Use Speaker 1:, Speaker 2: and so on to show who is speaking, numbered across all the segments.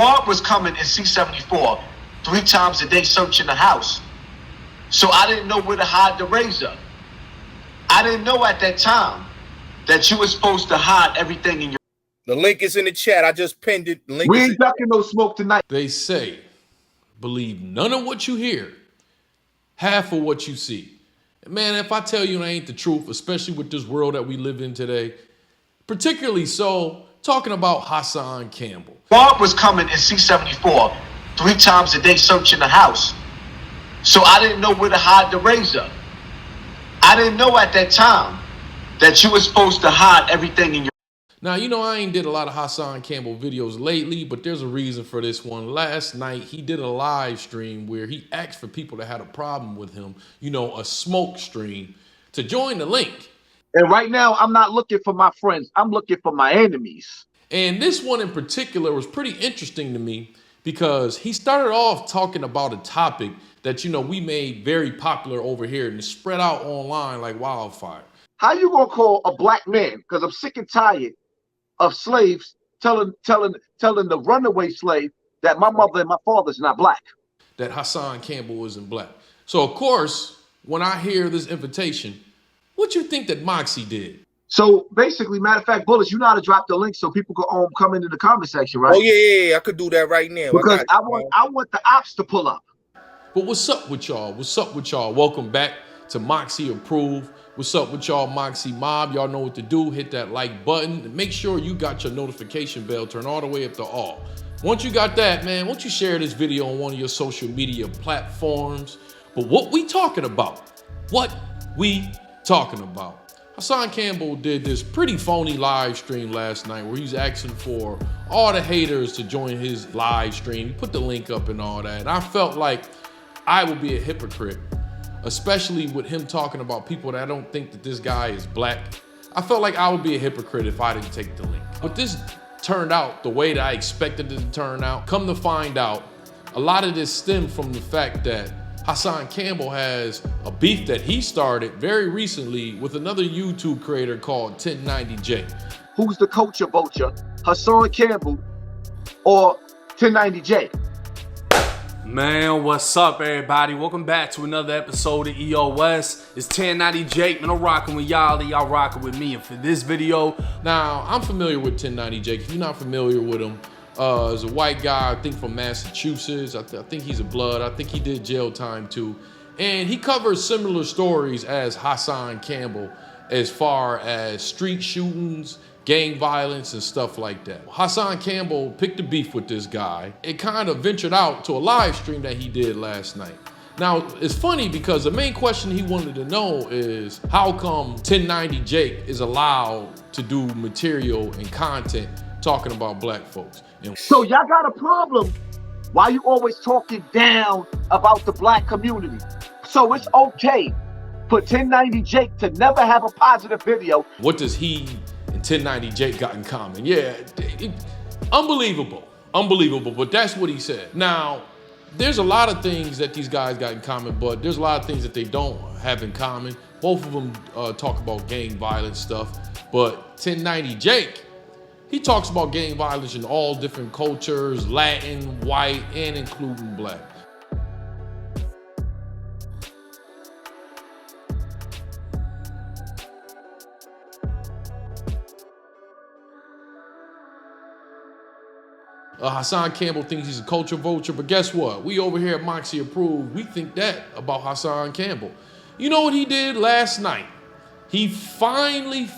Speaker 1: Bob was coming in C-74 3 times a day searching the house. So I didn't know where to hide the razor. I didn't know at that time that you were supposed to hide everything in your...
Speaker 2: The link is in the chat. I just pinned it. The link
Speaker 3: We ain't ducking no smoke tonight.
Speaker 4: They say, believe none of what you hear, half of what you see. And man, if I tell you it ain't the truth, especially with this world that we live in today, particularly so, talking about Hassan Campbell.
Speaker 1: Bob was coming in C-74 3 times a day searching the house. So I didn't know where to hide the razor. I didn't know at that time that you were supposed to hide everything in your...
Speaker 4: Now, you know, I ain't did a lot of Hassan Campbell videos lately, but there's a reason for this one. Last night, he did a live stream where he asked for people that had a problem with him, you know, a smoke stream, to join the link.
Speaker 3: And right now, I'm not looking for my friends. I'm looking for my enemies.
Speaker 4: And this one in particular was pretty interesting to me because he started off talking about a topic that, you know, we made very popular over here and spread out online like wildfire.
Speaker 3: How you gonna call a black man? Because I'm sick and tired of slaves telling the runaway slave that my mother and my father's not black.
Speaker 4: That Hassan Campbell isn't black. So of course, when I hear this invitation, what you think that Moxy did?
Speaker 3: So basically, matter of fact, Bullets, you know how to drop the link so people can come into the comment section, right?
Speaker 2: Oh yeah, I could do that right now.
Speaker 3: Because I want the ops to pull up.
Speaker 4: But what's up with y'all? What's up with y'all? Welcome back to Moxy Approved. What's up with y'all, Moxy Mob? Y'all know what to do. Hit that like button and make sure you got your notification bell turned all the way up to all. Once you got that, man, why don't you share this video on one of your social media platforms? But what we talking about? What we talking about? Hassan Campbell did this pretty phony live stream last night where he's asking for all the haters to join his live stream. He put the link up and all that. And I felt like I would be a hypocrite, especially with him talking about people that I don't think that this guy is black. I felt like I would be a hypocrite if I didn't take the link. But this turned out the way that I expected it to turn out. Come to find out, a lot of this stemmed from the fact that Hassan Campbell has a beef that he started very recently with another YouTube creator called 1090J.
Speaker 3: Who's the culture vulture, Hassan Campbell or 1090J?
Speaker 5: Man, what's up, everybody? Welcome back to another episode of EOS. It's 1090 Jake, man. I'm rocking with y'all, y'all rocking with me. And for this video,
Speaker 4: now I'm familiar with 1090 Jake. If you're not familiar with him, is a white guy, I think from Massachusetts. I think he's a blood. I think he did jail time too. And he covers similar stories as Hassan Campbell as far as street shootings, gang violence, and stuff like that. Hassan Campbell picked a beef with this guy. It kind of ventured out to a live stream that he did last night. Now, it's funny because the main question he wanted to know is how come 1090 Jake is allowed to do material and content talking about black folks?
Speaker 3: So y'all got a problem. Why you always talking down about the black community? So it's okay for 1090 Jake to never have a positive video.
Speaker 4: What does he and 1090 Jake got in common? Yeah, unbelievable, unbelievable, but that's what he said. Now, there's a lot of things that these guys got in common, but there's a lot of things that they don't have in common. Both of them talk about gang violence stuff, but 1090 Jake, he talks about gang violence in all different cultures, Latin, white, and including black. Hassan Campbell thinks he's a culture vulture, but guess what? We over here at Moxy Approved, we think that about Hassan Campbell. You know what he did last night? He finally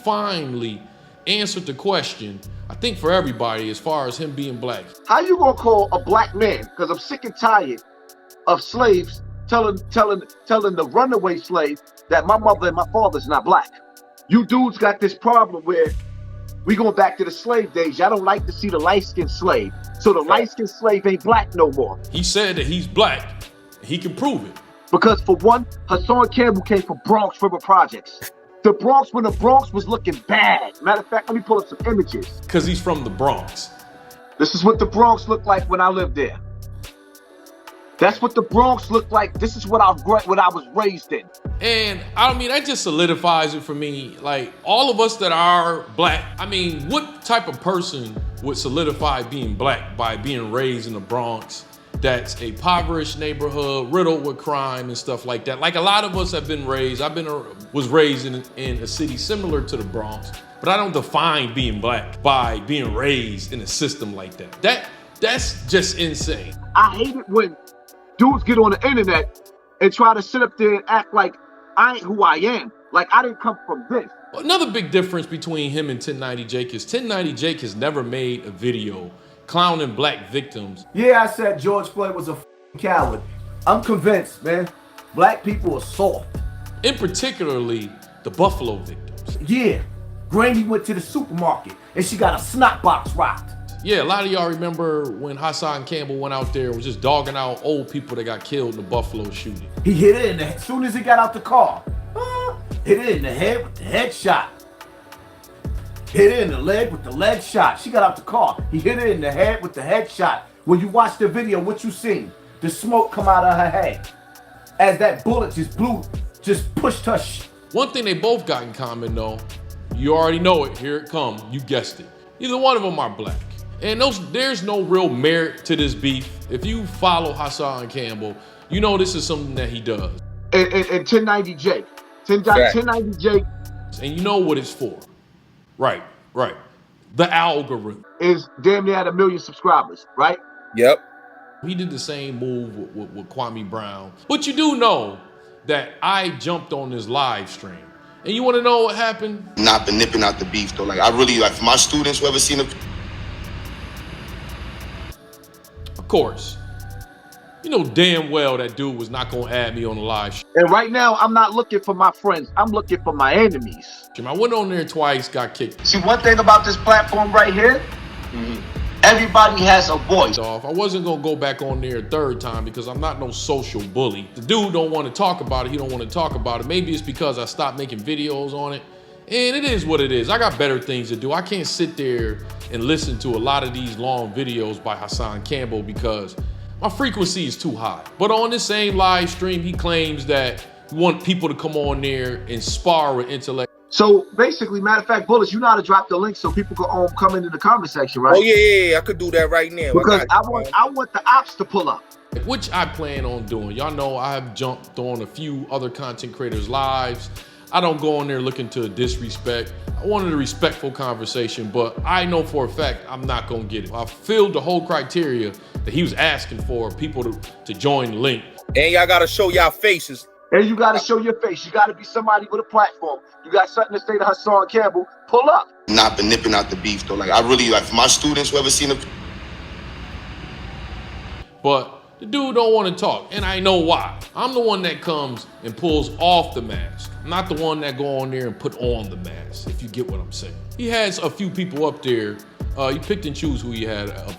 Speaker 4: answered the question, I think for everybody, as far as him being black.
Speaker 3: How you gonna call a black man? Because I'm sick and tired of slaves telling the runaway slave that my mother and my father's not black. You dudes got this problem where we going back to the slave days. Y'all don't like to see the light-skinned slave. So the light-skinned slave ain't black no more.
Speaker 4: He said that he's black. He can prove it.
Speaker 3: Because for one, Hassan Campbell came from Bronx River Projects. The Bronx, when the Bronx was looking bad. Matter of fact, let me pull up some images.
Speaker 4: Because he's from the Bronx.
Speaker 3: This is what the Bronx looked like when I lived there. That's what the Bronx looked like. This is what I was raised in.
Speaker 4: And I mean, that just solidifies it for me. Like, all of us that are black, I mean, what type of person would solidify being black by being raised in the Bronx. That's a impoverished neighborhood, riddled with crime and stuff like that. Like a lot of us have been raised. Was raised in a city similar to the Bronx, but I don't define being black by being raised in a system like that. That's just insane.
Speaker 3: I hate it when dudes get on the internet and try to sit up there and act like I ain't who I am. Like I didn't come from this.
Speaker 4: Another big difference between him and 1090 Jake is 1090 Jake has never made a video clowning black victims.
Speaker 6: Yeah, I said George Floyd was a coward. I'm convinced, man. Black people are soft.
Speaker 4: In particularly, the Buffalo victims.
Speaker 6: Yeah, Granny went to the supermarket and she got a snot box rocked.
Speaker 4: Yeah, a lot of y'all remember when Hassan Campbell went out there and was just dogging out old people that got killed in the Buffalo shooting.
Speaker 6: He hit it in the head as soon as he got out the car. Hit it in the head with the headshot. Hit it in the leg with the leg shot. She got out the car. He hit it in the head with the headshot. When you watch the video, what you seen? The smoke come out of her head as that bullet just pushed her.
Speaker 4: One thing they both got in common though, you already know it, here it comes, you guessed it. Either one of them are black. And there's no real merit to this beef. If you follow Hassan Campbell, you know this is something that he does.
Speaker 3: And 1090 Jake. 1090 Jake.
Speaker 4: And you know what it's for. Right. The algorithm.
Speaker 3: Is damn near at 1 million subscribers, right?
Speaker 2: Yep.
Speaker 4: He did the same move with Kwame Brown. But you do know that I jumped on this live stream. And you want to know what happened?
Speaker 7: Not been nipping out the beef though. Like I really, like for my students who ever seen a...
Speaker 4: Of course. You know damn well that dude was not going to add me on the live stream.
Speaker 3: And right now, I'm not looking for my friends. I'm looking for my enemies.
Speaker 4: I went on there twice, got kicked.
Speaker 1: See, one thing about this platform right here, everybody has a voice.
Speaker 4: Off. I wasn't going to go back on there a third time because I'm not no social bully. The dude don't want to talk about it. He don't want to talk about it. Maybe it's because I stopped making videos on it. And it is what it is. I got better things to do. I can't sit there and listen to a lot of these long videos by Hassan Campbell because my frequency is too high. But on this same live stream, he claims that he wants people to come on there and spar with intellect.
Speaker 3: So basically, matter of fact, Bullets, you know how to drop the link so people can come into the comment section, right?
Speaker 2: Oh yeah, I could do that right now.
Speaker 3: Because I want the ops to pull up.
Speaker 4: Which I plan on doing. Y'all know I have jumped on a few other content creators' lives. I don't go on there looking to disrespect. I wanted a respectful conversation, but I know for a fact I'm not gonna get it. I filled the whole criteria that he was asking for people to join the link.
Speaker 2: And y'all gotta show y'all faces.
Speaker 3: And you gotta show your face. You gotta be somebody with a platform. You got something to say to Hassan Campbell, pull up.
Speaker 7: Not been nipping out the beef though. Like I really, like for my students who ever seen a...
Speaker 4: But the dude don't want to talk, and I know why. I'm the one that comes and pulls off the mask. I'm not the one that go on there and put on the mask, if you get what I'm saying. He has a few people up there. He picked and choose who he had up.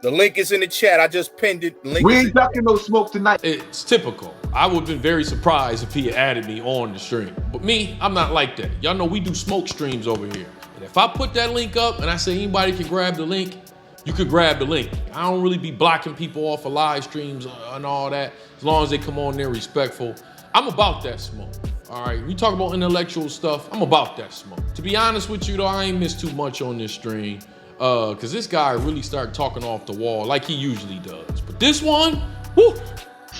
Speaker 2: The link is in the chat. I just pinned it.
Speaker 3: We ain't ducking no smoke tonight.
Speaker 4: It's typical. I would have been very surprised if he had added me on the stream. But me, I'm not like that. Y'all know we do smoke streams over here. And if I put that link up and I say anybody can grab the link, you could grab the link. I don't really be blocking people off of live streams and all that, as long as they come on there respectful. I'm about that smoke, all right? We talk about intellectual stuff, I'm about that smoke. To be honest with you though, I ain't missed too much on this stream, because this guy really started talking off the wall like he usually does. But this one, whoo.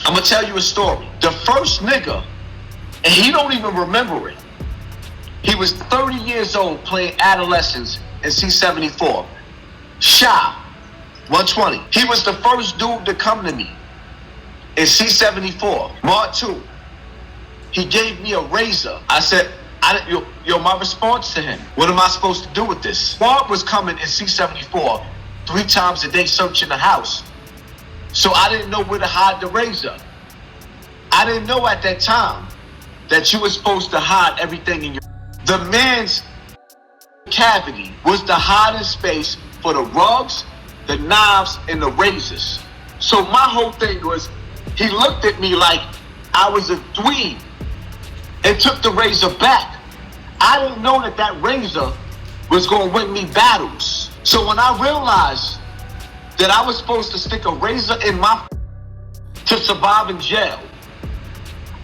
Speaker 1: I'm gonna tell you a story. The first nigga, and he don't even remember it, he was 30 years old playing adolescents in C-74. Shy, 120. He was the first dude to come to me in C-74, Mark II. He gave me a razor. I said, yo, my response to him, what am I supposed to do with this? Mark was coming in C-74 3 times a day searching the house. So I didn't know where to hide the razor. I didn't know at that time that you were supposed to hide everything in your... The man's cavity was the hiding space for the rugs, the knives, and the razors. So my whole thing was, he looked at me like I was a dweeb and took the razor back. I didn't know that razor was gonna win me battles. So when I realized that I was supposed to stick a razor in my to survive in jail,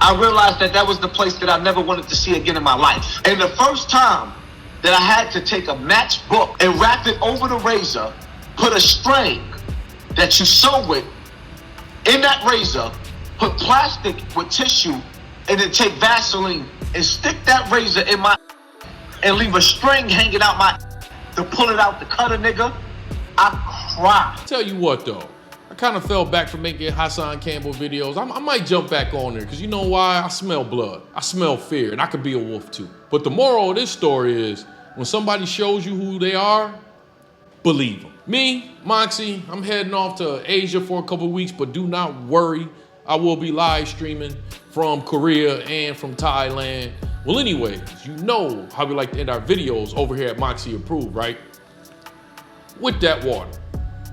Speaker 1: I realized that was the place that I never wanted to see again in my life. And the first time that I had to take a matchbook and wrap it over the razor, put a string that you sew with in that razor, put plastic with tissue, and then take Vaseline and stick that razor in my and leave a string hanging out my to pull it out to cut a nigga. I cried.
Speaker 4: Tell you what though, I kind of fell back from making Hassan Campbell videos. I might jump back on there because you know why? I smell blood. I smell fear, and I could be a wolf too. But the moral of this story is when somebody shows you who they are, believe them. Me, Moxy, I'm heading off to Asia for a couple of weeks, but do not worry. I will be live streaming from Korea and from Thailand. Well, anyways, you know how we like to end our videos over here at Moxy Approved, right? With that water.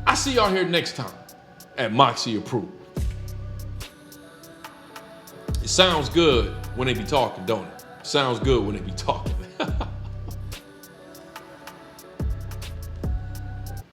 Speaker 4: I see y'all here next time at Moxy Approved. It sounds good when they be talking, don't it? Sounds good when they be talking.